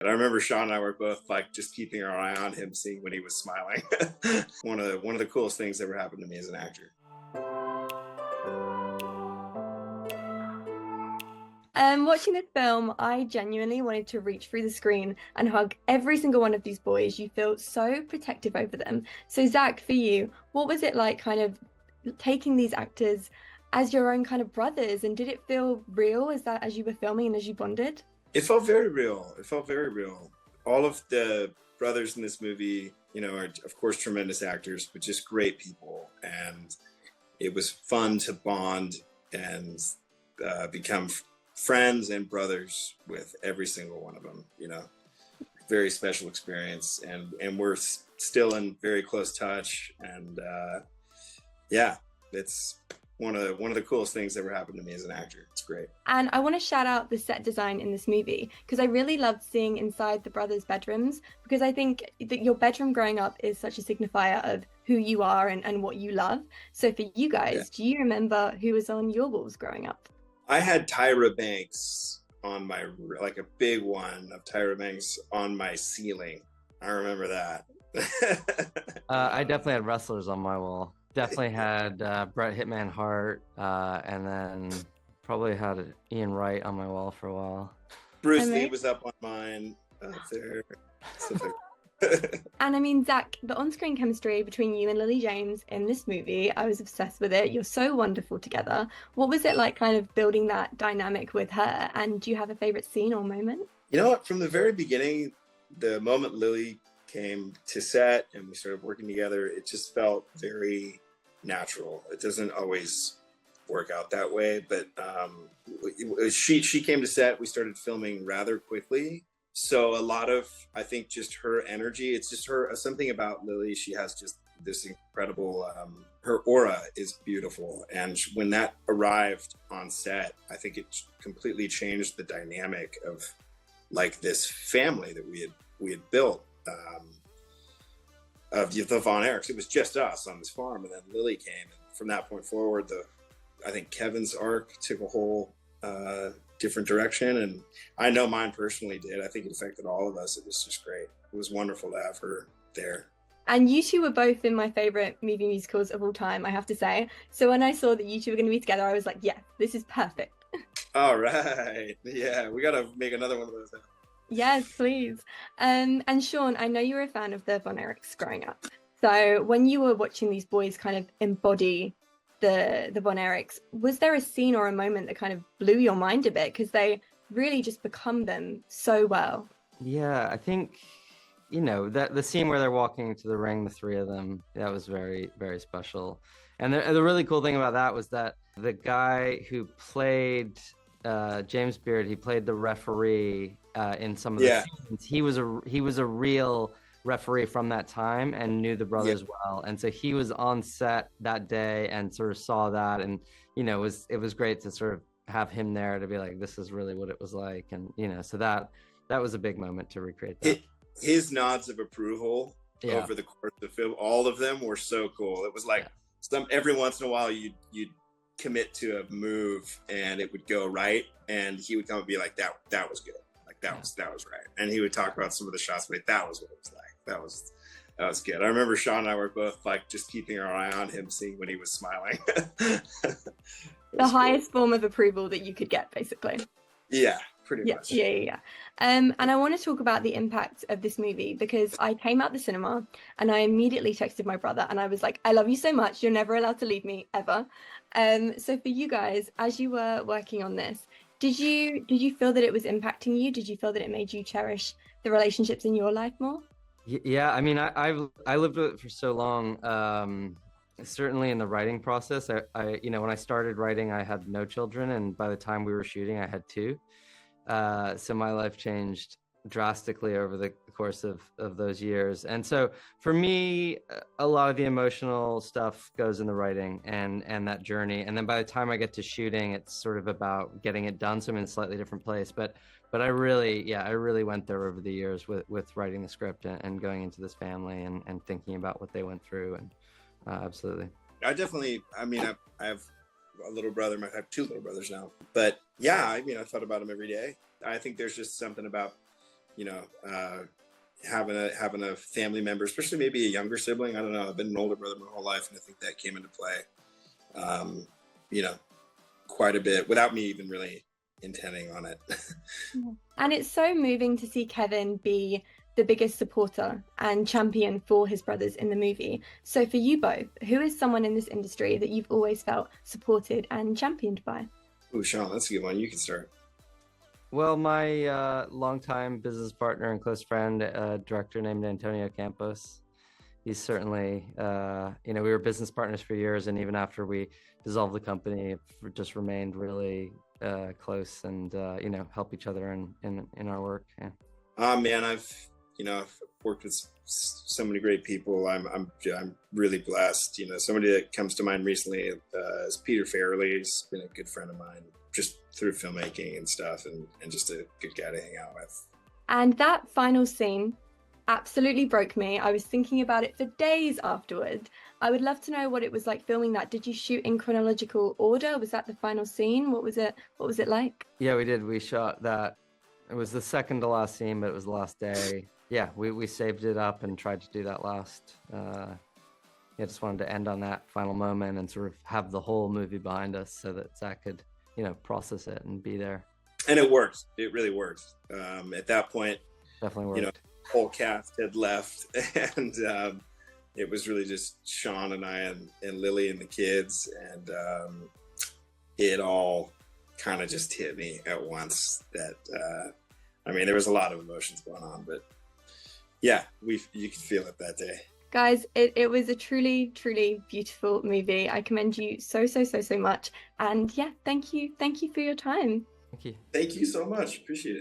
And I remember Sean and I were both like just keeping our eye on him, seeing when he was smiling. One of the coolest things that ever happened to me as an actor. Watching this film, I genuinely wanted to reach through the screen and hug every single one of these boys. You feel so protective over them. So, Zach, for you, what was it like kind of taking these actors as your own kind of brothers? And did it feel real as you were filming and as you bonded? It felt very real. It felt very real. All of the brothers in this movie, you know, are of course tremendous actors, but just great people. And it was fun to bond and become friends and brothers with every single one of them. You know, very special experience, and we're still in very close touch. And yeah, it's one of the coolest things that ever happened to me as an actor. It's great. And I want to shout out the set design in this movie because I really loved seeing inside the brothers' bedrooms, because I think that your bedroom growing up is such a signifier of who you are and what you love. So for you guys, do you remember who was on your walls growing up? I had Tyra Banks on my, like a big one of Tyra Banks on my ceiling. I remember that. I definitely had wrestlers on my wall. Definitely had Bret Hitman Hart, and then probably had Ian Wright on my wall for a while. Bruce Lee was up on mine there. And I mean, Zach, the on-screen chemistry between you and Lily James in this movie, I was obsessed with it. You're so wonderful together. What was it like kind of building that dynamic with her? And do you have a favorite scene or moment? You know what? From the very beginning, the moment Lily came to set and we started working together, it just felt very natural. It doesn't always work out that way, but she came to set. We started filming rather quickly. So a lot of, I think, just her energy, it's just her, something about Lily. She has just this incredible, her aura is beautiful. And when that arrived on set, I think it completely changed the dynamic of like this family that we had built, of the Von Erichs. It was just us on this farm, and then Lily came. And from that point forward, I think Kevin's arc took a whole different direction, and I know mine personally did. I think it affected all of us. It was just great. It was wonderful to have her there. And you two were both in my favorite movie musicals of all time, I have to say. So when I saw that you two were going to be together, I was like, yeah, this is perfect. All right. Yeah, we got to make another one of those now. Yes, please. And Sean, I know you were a fan of the Von Erichs growing up. So when you were watching these boys kind of embody the Von Erichs, was there a scene or a moment that kind of blew your mind a bit? Because they really just become them so well. Yeah, I think, you know, that the scene where they're walking to the ring, the three of them, that was very, very special. And the really cool thing about that was that the guy who played James Beard, he played the referee in some of the scenes. He was a real referee from that time and knew the brothers well, and so he was on set that day and sort of saw that, and you know, it was great to sort of have him there to be like, this is really what it was like, and you know, so that was a big moment to recreate that. His nods of approval over the course of the film, all of them were so cool. It was like every once in a while you'd commit to a move and it would go right, and he would come and be like, that was good, like that was right, and he would talk about some of the shots, but that was what it was like. That was good. I remember Sean and I were both like just keeping our eye on him, seeing when he was smiling. The highest form of approval that you could get, basically. Yeah, pretty much. Yeah. And I want to talk about the impact of this movie, because I came out the cinema and I immediately texted my brother and I was like, I love you so much. You're never allowed to leave me ever. So for you guys, as you were working on this, did you feel that it was impacting you? Did you feel that it made you cherish the relationships in your life more? Yeah, I mean, I lived with it for so long. Certainly in the writing process, I you know, when I started writing, I had no children, and by the time we were shooting, I had two. So my life changed drastically over the course of those years. And so for me, a lot of the emotional stuff goes in the writing and that journey. And then by the time I get to shooting, it's sort of about getting it done. So I'm in a slightly different place. But I really went there over the years with writing the script and going into this family and thinking about what they went through. And absolutely. I have a little brother. I have two little brothers now. But yeah, I mean, I thought about him every day. I think there's just something about, you know, having a family member, especially maybe a younger sibling. I don't know. I've been an older brother my whole life, and I think that came into play, you know, quite a bit without me even really intending on it. And it's so moving to see Kevin be the biggest supporter and champion for his brothers in the movie. So for you both, who is someone in this industry that you've always felt supported and championed by? Ooh, Sean, that's a good one. You can start. Well, my longtime business partner and close friend, director named Antonio Campos. He's certainly, you know, we were business partners for years, and even after we dissolved the company, it just remained really close and, you know, help each other in our work. Yeah. Man, I've worked with so many great people. I'm really blessed. You know, somebody that comes to mind recently is Peter Farrelly. He's been a good friend of mine just through filmmaking and stuff, and just a good guy to hang out with. And that final scene absolutely broke me. I was thinking about it for days afterward. I would love to know what it was like filming that. Did you shoot in chronological order? Was that the final scene? What was it like? Yeah, we did. We shot that. It was the second to last scene, but it was the last day. Yeah, we saved it up and tried to do that last. Yeah, just wanted to end on that final moment and sort of have the whole movie behind us so that Zach could, you know, process it and be there. And it worked. It really worked. At that point, Definitely worked. You know, the whole cast had left, and it was really just Sean and I and Lily and the kids, and it all kind of just hit me at once that I mean, there was a lot of emotions going on, but yeah, you could feel it that day. Guys, it was a truly, truly beautiful movie. I commend you so much. And yeah, thank you for your time. Thank you. Thank you so much. Appreciate it.